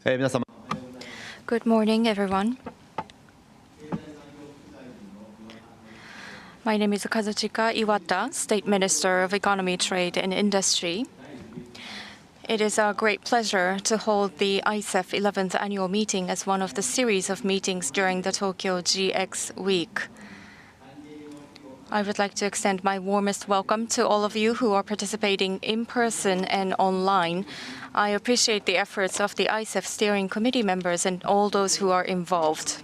Good morning, everyone. My name is Kazuchika Iwata, State Minister of Economy, Trade and Industry. It is a great pleasure to hold the ICEF 11th annual meeting as one of the series of meetings during the Tokyo GX Week. I would like to extend my warmest welcome to all of you who are participating in person and online. I appreciate the efforts of the ICEF Steering Committee members and all those who are involved.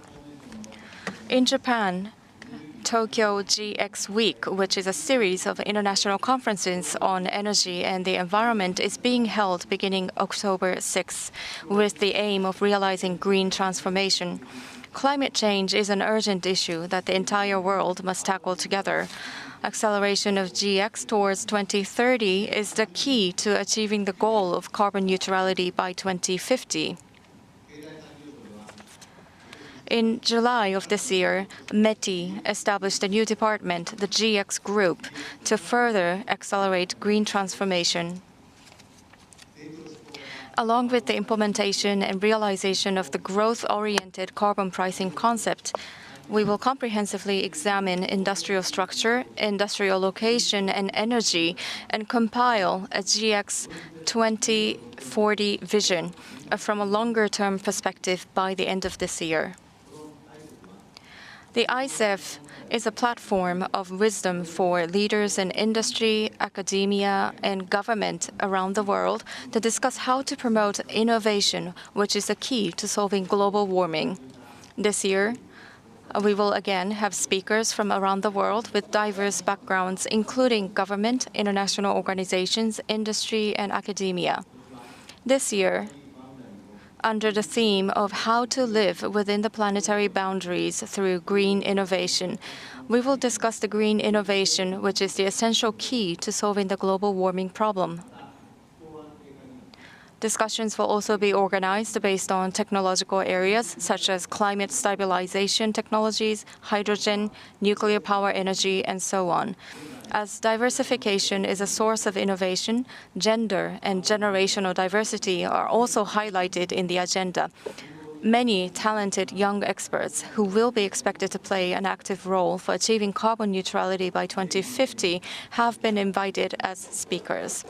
In Japan, Tokyo GX Week, which is a series of international conferences on energy and the environment, is being held beginning October 6 with the aim of realizing green transformation. Climate change is an urgent issue that the entire world must tackle together. Acceleration of GX towards 2030 is the key to achieving the goal of carbon neutrality by 2050. In July of this year, METI established a new department, the GX Group, to further accelerate green transformation. Along with the implementation and realization of the growth-oriented carbon pricing concept, we will comprehensively examine industrial structure, industrial location, and energy, and compile a GX 2040 vision from a longer-term perspective by the end of this year. The ICEF is a platform of wisdom for leaders in industry, academia, and government around the world to discuss how to promote innovation, which is the key to solving global warming. This year, we will again have speakers from around the world with diverse backgrounds, including government, international organizations, industry, and academia. This year, under the theme of how to live within the planetary boundaries through green innovation, we will discuss the green innovation, which is the essential key to solving the global warming problem. Discussions will also be organized based on technological areas such as climate stabilization technologies, hydrogen, nuclear power energy, and so on. As diversification is a source of innovation, gender and generational diversity are also highlighted in the agenda. Many talented young experts who will be expected to play an active role for achieving carbon neutrality by 2050 have been invited as speakers.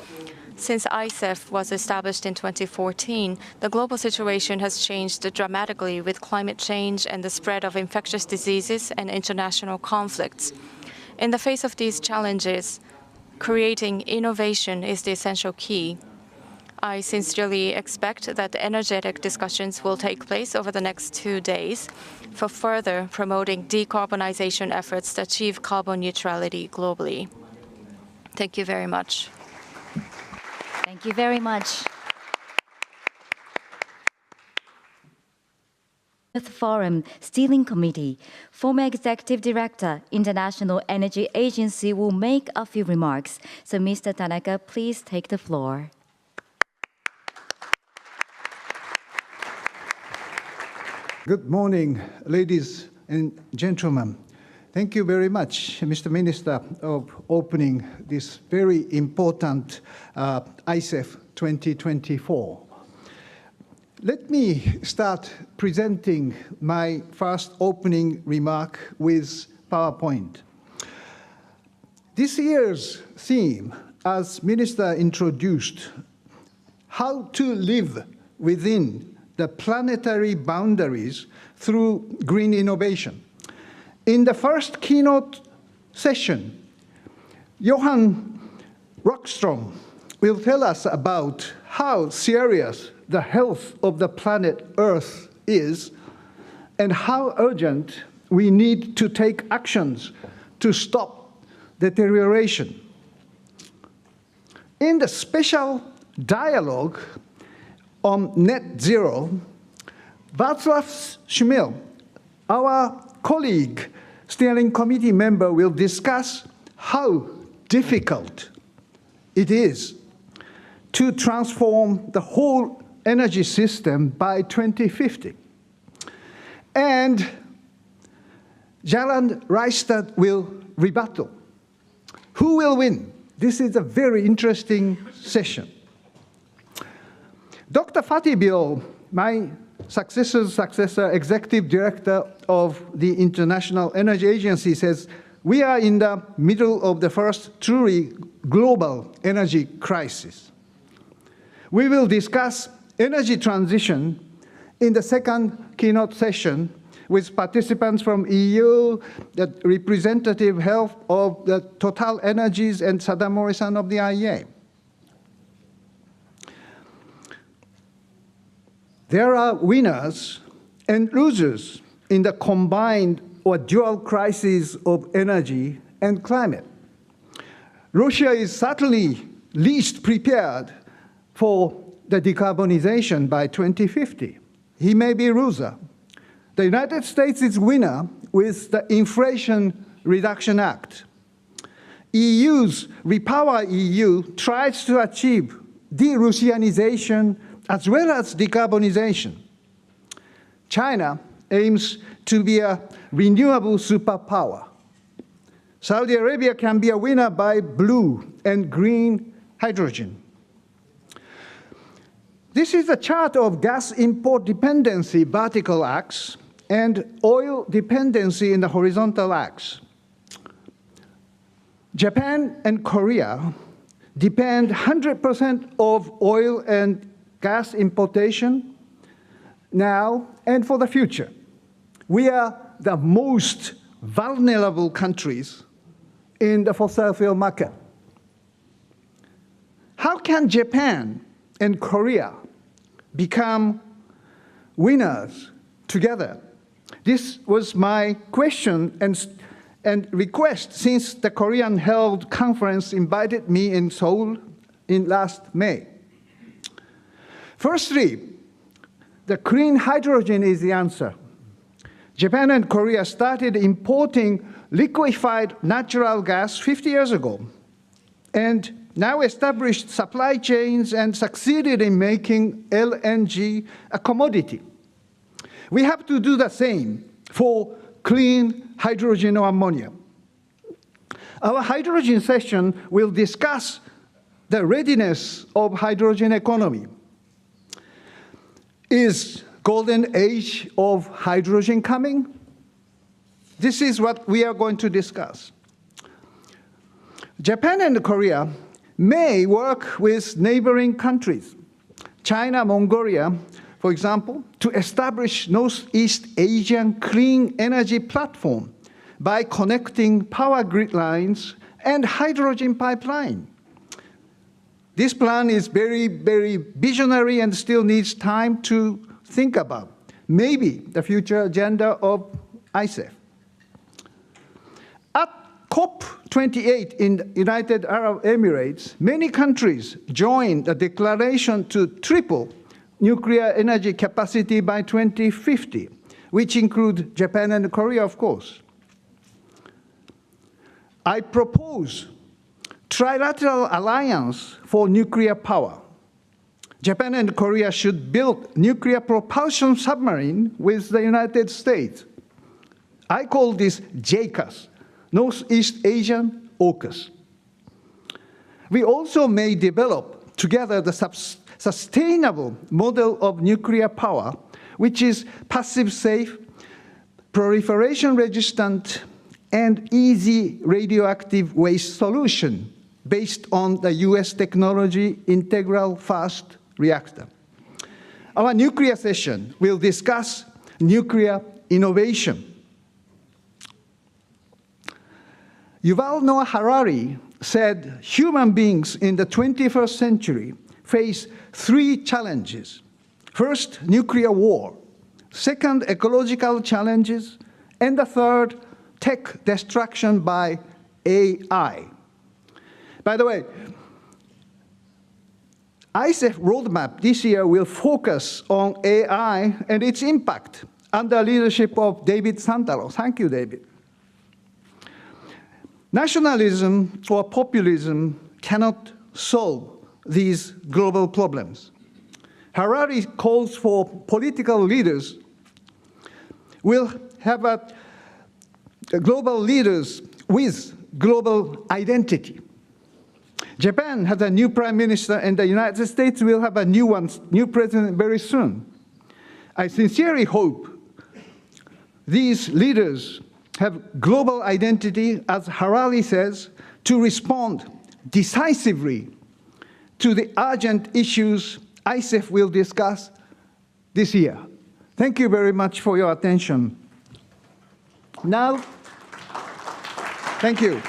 Since ICEF was established in 2014, the global situation has changed dramatically with climate change and the spread of infectious diseases and international conflicts. In the face of these challenges, creating innovation is the essential key. I sincerely expect that energetic discussions will take place over the next 2 days for further promoting decarbonization efforts to achieve carbon neutrality globally. Thank you very much. Thank you very much. Forum Steering Committee, former Executive Director, International Energy Agency, will make a few remarks. So, Mr. Tanaka, please take the floor. Good morning, ladies and gentlemen. Thank you very much, Mr. Minister, of opening this very important ICEF 2024. Let me start presenting my first opening remark with PowerPoint. This year's theme, as Minister introduced, how to live within the planetary boundaries through green innovation. In the first keynote session, Johan Rockström will tell us about how serious the health of the planet Earth is and how urgent we need to take actions to stop deterioration. In the special dialogue on net zero, Václav Šmil, our colleague, steering committee member, will discuss how difficult it is to transform the whole energy system by 2050. And Gerald Reistad will rebuttal. Who will win? This is a very interesting session. Dr. Fatih Birol my successor, executive director of the International Energy Agency, says, we are in the middle of the first truly global energy crisis. We will discuss energy transition in the second keynote session with participants from EU, the representative health of the Total Energies, and Saddam Morrison of the IEA. There are winners and losers in the combined or dual crises of energy and climate. Russia is certainly least prepared for the decarbonization by 2050. He may be a loser. The United States is winner with the Inflation Reduction Act. EU's Repower EU tries to achieve de-Russianization as well as decarbonization. China aims to be a renewable superpower. Saudi Arabia can be a winner by blue and green hydrogen. This is a chart of gas import dependency, vertical axis, and oil dependency in the horizontal axis. Japan and Korea depend 100% of oil and gas importation now and for the future. We are the most vulnerable countries in the fossil fuel market. How can Japan and Korea become winners together? This was my question and request since the Korean held conference invited me in Seoul in last May. Firstly, the clean hydrogen is the answer. Japan and Korea started importing liquefied natural gas 50 years ago, and now established supply chains and succeeded in making LNG a commodity. We have to do the same for clean hydrogen or ammonia. Our hydrogen session will discuss the readiness of hydrogen economy. Is golden age of hydrogen coming? This is what we are going to discuss. Japan and Korea may work with neighboring countries, China, Mongolia, for example, to establish Northeast Asian clean energy platform by connecting power grid lines and hydrogen pipeline. This plan is very, very visionary and still needs time to think about. Maybe the future agenda of ICEF. At COP28 in the United Arab Emirates, many countries joined the declaration to triple nuclear energy capacity by 2050, which include Japan and Korea, of course. I propose trilateral alliance for nuclear power. Japan and Korea should build nuclear propulsion submarine with the United States. I call this JCAS, Northeast Asian AUKUS. We also may develop together the sustainable model of nuclear power, which is passive safe, proliferation resistant, and easy radioactive waste solution based on the US technology integral fast reactor. Our nuclear session will discuss nuclear innovation. Yuval Noah Harari said human beings in the 21st century face three challenges. First, nuclear war. Second, ecological challenges. And the third, tech destruction by AI. By the way, ICEF roadmap this year will focus on AI and its impact under leadership of David Santaro. Thank you, David. Nationalism or populism cannot solve these global problems. Harari calls for political leaders will have global leaders with global identity. Japan has a new prime minister, and the United States will have a new president very soon. I sincerely hope these leaders have global identity, as Harari says, to respond decisively to the urgent issues ICEF will discuss this year. Thank you very much for your attention. Now, thank you.